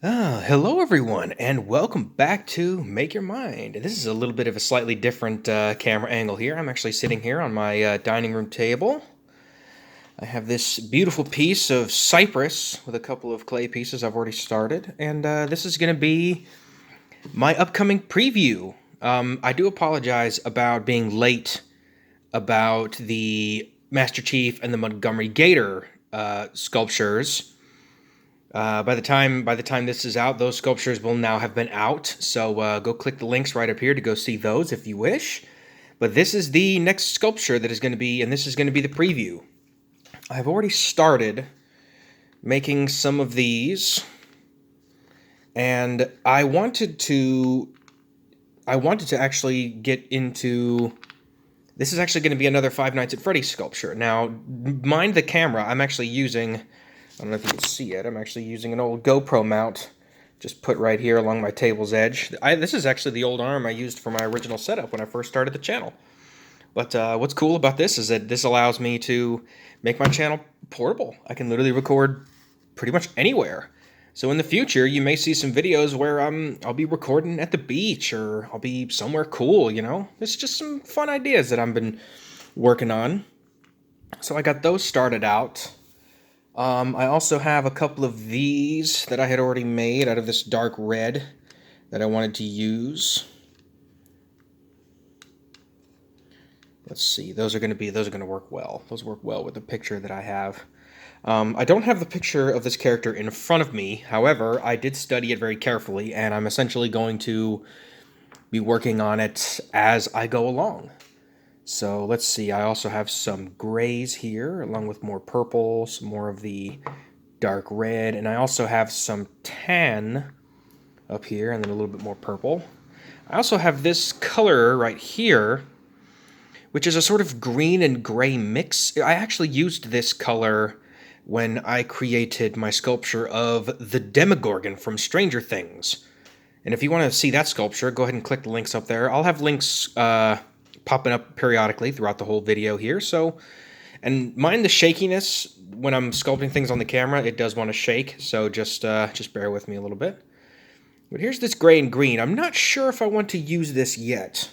Hello everyone, and welcome back to Make Your Mind. This is a little bit of a slightly different camera angle here. I'm actually sitting here on my dining room table. I have this beautiful piece of cypress with a couple of clay pieces I've already started, and this is going to be my upcoming preview. I do apologize about being late about the Master Chief and the Montgomery Gator sculptures. By the time this is out, those sculptures will now have been out. So go click the links right up here to go see those if you wish. But this is the next sculpture that is going to be, and this is going to be the preview. I've already started making some of these, and I wanted to actually get into. This is actually going to be another Five Nights at Freddy's sculpture. Now, mind the camera. I'm actually using. I don't know if you can see it. I'm actually using an old GoPro mount, just put right here along my table's edge. This is actually the old arm I used for my original setup when I first started the channel. But what's cool about this is that this allows me to make my channel portable. I can literally record pretty much anywhere. So in the future, you may see some videos where I'll be recording at the beach, or I'll be somewhere cool, you know? It's just some fun ideas that I've been working on. So I got those started out. I also have a couple of these that I had already made out of this dark red that I wanted to use. Let's see, those are going to work well. Those work well with the picture that I have. I don't have the picture of this character in front of me. However, I did study it very carefully, and I'm essentially going to be working on it as I go along. So let's see, I also have some grays here, along with more purple, some more of the dark red, and I also have some tan up here, and then a little bit more purple. I also have this color right here, which is a sort of green and gray mix. I actually used this color when I created my sculpture of the Demogorgon from Stranger Things. And if you want to see that sculpture, go ahead and click the links up there. I'll have links popping up periodically throughout the whole video here. So, and mind the shakiness when I'm sculpting things on the camera. It does want to shake, so just bear with me a little bit. But here's this gray and green. I'm not sure if I want to use this yet.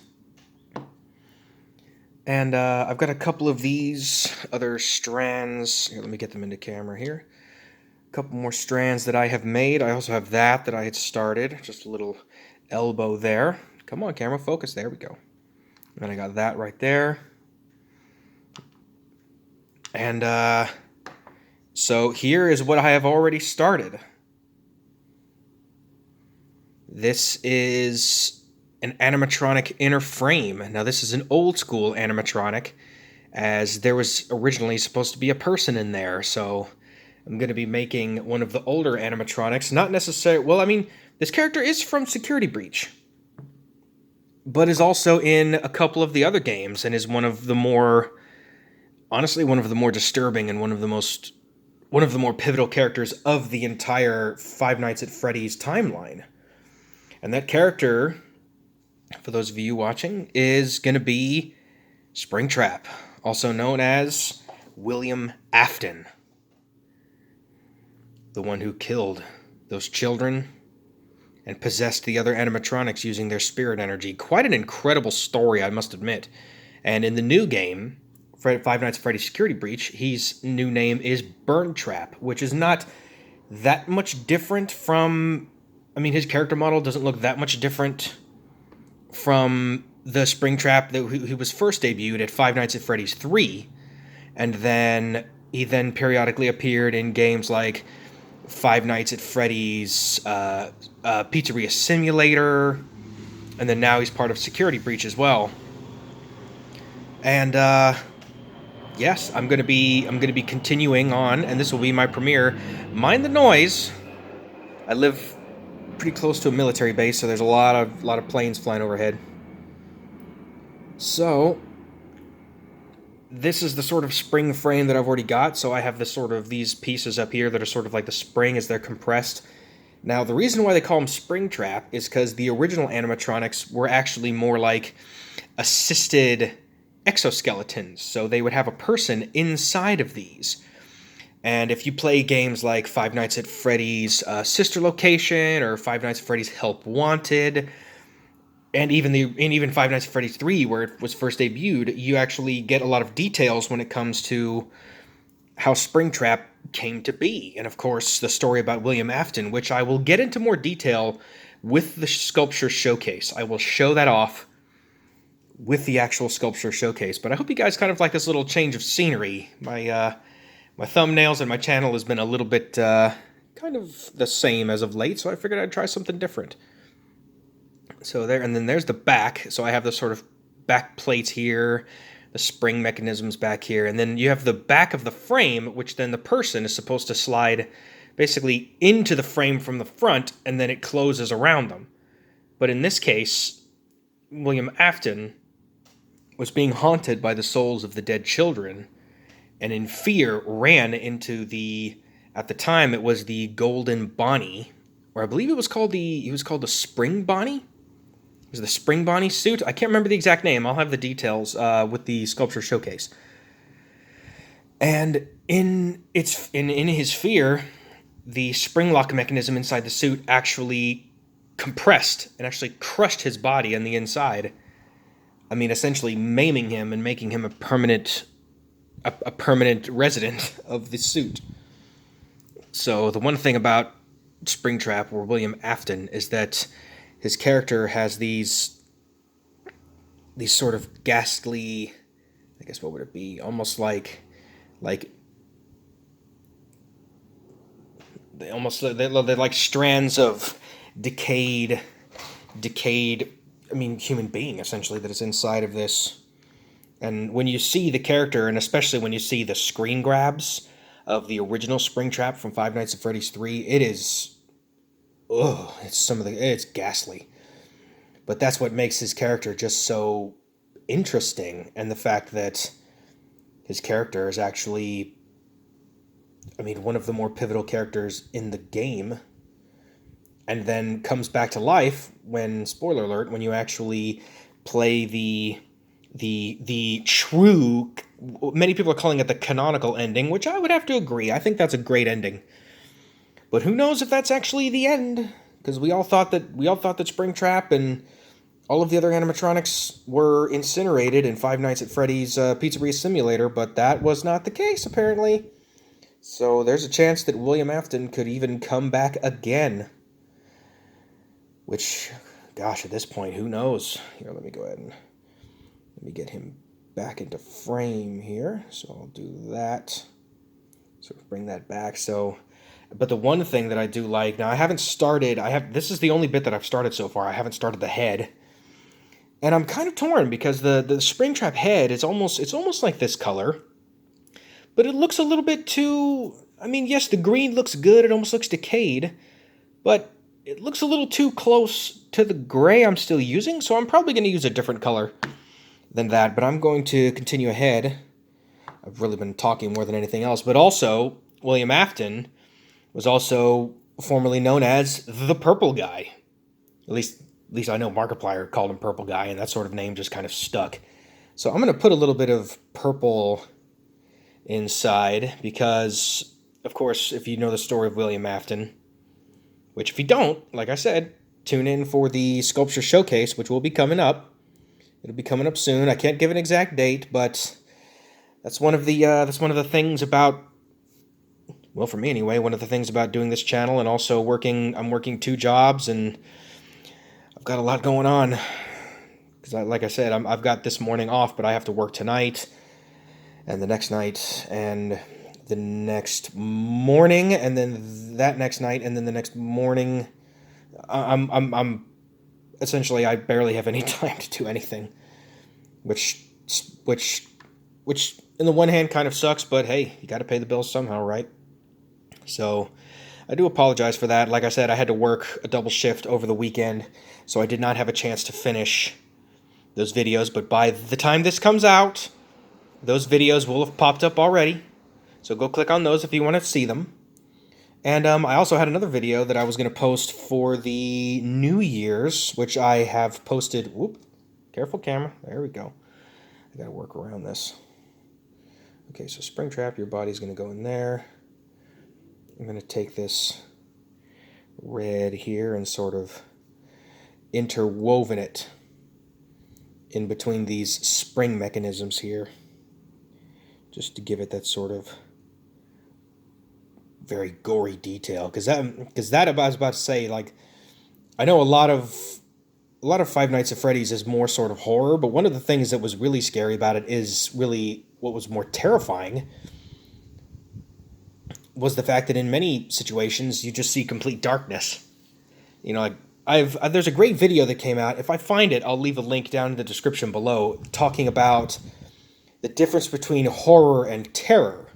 And I've got a couple of these other strands. Here, let me get them into camera here. A couple more strands that I have made. I also have that I had started. Just a little elbow there. Come on, camera, focus. There we go. And I got that right there. And so here is what I have already started. This is an animatronic inner frame. Now this is an old school animatronic, as there was originally supposed to be a person in there. So I'm going to be making one of the older animatronics. Not necessarily, well, I mean, this character is from Security Breach, but is also in a couple of the other games, and is one of the more, honestly, one of the more disturbing and one of the more pivotal characters of the entire Five Nights at Freddy's timeline. And that character, for those of you watching, is going to be Springtrap, also known as William Afton, the one who killed those children and possessed the other animatronics using their spirit energy. Quite an incredible story, I must admit. And in the new game, Five Nights at Freddy's Security Breach, his new name is Burntrap, which is not that much different from... I mean, his character model doesn't look that much different from the Springtrap who was first debuted at Five Nights at Freddy's 3. And then he periodically appeared in games like Five Nights at Freddy's Pizzeria Simulator, and then now he's part of Security Breach as well. And yes, I'm gonna be continuing on, and this will be my premiere. Mind the noise. I live pretty close to a military base, so there's a lot of planes flying overhead. So this is the sort of spring frame that I've already got. So I have these pieces up here that are sort of like the spring as they're compressed. Now, the reason why they call them Springtrap is because the original animatronics were actually more like assisted exoskeletons. So they would have a person inside of these. And if you play games like Five Nights at Freddy's Sister Location or Five Nights at Freddy's Help Wanted, and even Five Nights at Freddy's 3, where it was first debuted, you actually get a lot of details when it comes to how Springtrap came to be. And of course, the story about William Afton, which I will get into more detail with the sculpture showcase. I will show that off with the actual sculpture showcase. But I hope you guys kind of like this little change of scenery. My thumbnails and my channel has been a little bit kind of the same as of late, so I figured I'd try something different. So there, and then there's the back. So I have the sort of back plates here, the spring mechanisms back here, and then you have the back of the frame, which then the person is supposed to slide basically into the frame from the front, and then it closes around them. But in this case, William Afton was being haunted by the souls of the dead children, and in fear ran into at the time it was the Golden Bonnie, or I believe it was called the Spring Bonnie. It was the Spring Bonnie suit. I can't remember the exact name. I'll have the details with the sculpture showcase. And in his fear, the spring lock mechanism inside the suit actually compressed and actually crushed his body on the inside. I mean, essentially maiming him and making him a permanent resident of the suit. So the one thing about Springtrap or William Afton is that his character has these sort of ghastly, I guess what would it be? Almost like they're like strands of decayed human being, essentially, that is inside of this. And when you see the character, and especially when you see the screen grabs of the original Springtrap from Five Nights at Freddy's 3, it is, it's ghastly. But that's what makes his character just so interesting, and the fact that his character is actually, one of the more pivotal characters in the game, and then comes back to life when, spoiler alert, when you actually play the true, many people are calling it the canonical ending, which I would have to agree. I think that's a great ending. But who knows if that's actually the end? Because we all thought that Springtrap and all of the other animatronics were incinerated in Five Nights at Freddy's Pizzeria Simulator, but that was not the case, apparently. So there's a chance that William Afton could even come back again. Which, gosh, at this point, who knows? Here, let me go ahead and let me get him back into frame here. So I'll do that. Sort of bring that back. So, but the one thing that I do like, now I haven't started, this is the only bit that I've started so far. I haven't started the head. And I'm kind of torn because the Springtrap head is almost like this color. But it looks a little bit too, yes, the green looks good. It almost looks decayed. But it looks a little too close to the gray I'm still using. So I'm probably going to use a different color than that. But I'm going to continue ahead. I've really been talking more than anything else. But also, William Afton was also formerly known as the Purple Guy. At least I know Markiplier called him Purple Guy, and that sort of name just kind of stuck. So I'm going to put a little bit of purple inside because, of course, if you know the story of William Afton, which if you don't, like I said, tune in for the sculpture showcase, which will be coming up. It'll be coming up soon. I can't give an exact date, but that's one of the things about, well, for me anyway, one of the things about doing this channel, and also I'm working 2 jobs, and I've got a lot going on. Because, like I said, I've got this morning off, but I have to work tonight, and the next night, and the next morning, and then that next night, and then the next morning. I'm essentially, I barely have any time to do anything, which in the one hand kind of sucks, but hey, you got to pay the bills somehow, right? So I do apologize for that. Like I said, I had to work a double shift over the weekend, so I did not have a chance to finish those videos, but by the time this comes out, those videos will have popped up already, so go click on those if you want to see them. And I also had another video that I was going to post for the New Year's, which I have posted. Whoop, careful camera. There we go. I got to work around this. Okay, so Springtrap, your body's going to go in there. I'm going to take this red here and sort of interwoven it in between these spring mechanisms here, just to give it that sort of very gory detail. Because that I was about to say, like, I know a lot of Five Nights at Freddy's is more sort of horror, but one of the things that was really scary about it is really what was more terrifying was the fact that in many situations you just see complete darkness. You know, like there's a great video that came out. If I find it, I'll leave a link down in the description below, talking about the difference between horror and terror.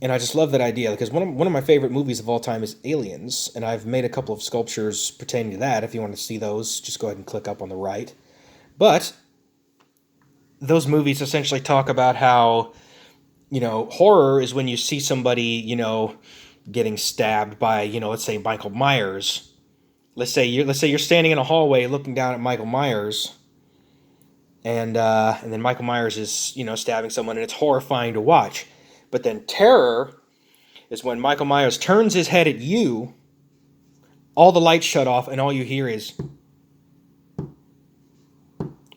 And I just love that idea, because one of my favorite movies of all time is Aliens, and I've made a couple of sculptures pertaining to that. If you want to see those, just go ahead and click up on the right. But those movies essentially talk about how, you know, horror is when you see somebody, you know, getting stabbed by, you know, let's say Michael Myers. Let's say you're standing in a hallway looking down at Michael Myers, and then Michael Myers is, you know, stabbing someone, and it's horrifying to watch. But then terror is when Michael Myers turns his head at you, all the lights shut off, and all you hear is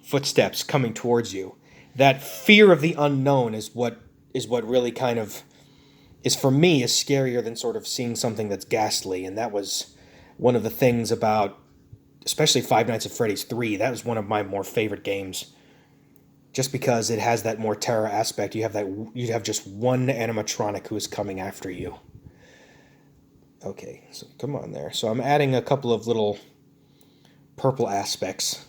footsteps coming towards you. That fear of the unknown is what really kind of is, for me, is scarier than sort of seeing something that's ghastly. And that was one of the things about, especially Five Nights at Freddy's 3, that was one of my more favorite games. Just because it has that more terror aspect. You have just one animatronic who is coming after you. Okay, so come on there. So I'm adding a couple of little purple aspects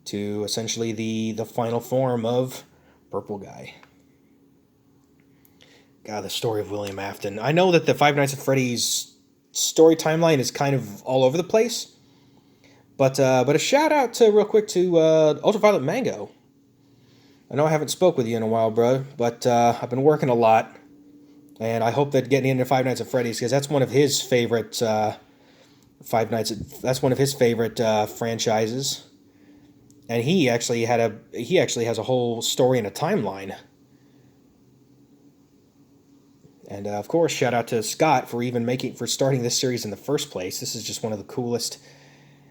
to essentially the final form of Purple Guy. God, the story of William Afton. I know that the Five Nights at Freddy's story timeline is kind of all over the place, but a shout out to real quick to Ultraviolet Mango. I know I haven't spoke with you in a while, bro, but I've been working a lot, and I hope that getting into Five Nights at Freddy's, because that's one of his favorite that's one of his favorite franchises, and he actually has a whole story and a timeline. And of course, shout out to Scott for starting this series in the first place. This is just one of the coolest.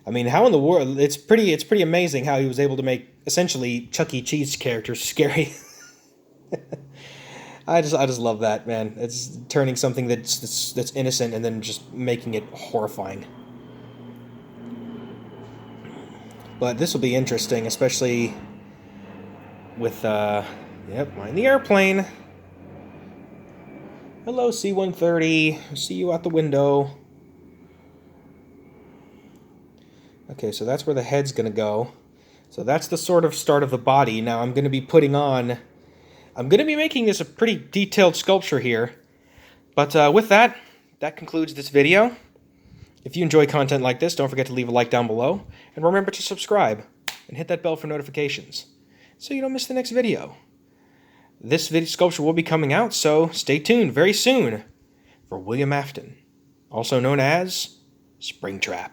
I mean, how in the world? It's pretty amazing how he was able to make essentially Chuck E. Cheese characters scary. I just love that, man. It's turning something that's innocent and then just making it horrifying. But this will be interesting, especially with mind the airplane. Hello, C-130. See you out the window. Okay, so that's where the head's going to go. So that's the sort of start of the body. Now I'm going to be making this a pretty detailed sculpture here. But with that concludes this video. If you enjoy content like this, don't forget to leave a like down below. And remember to subscribe and hit that bell for notifications so you don't miss the next video. This video sculpture will be coming out, so stay tuned very soon for William Afton, also known as Springtrap.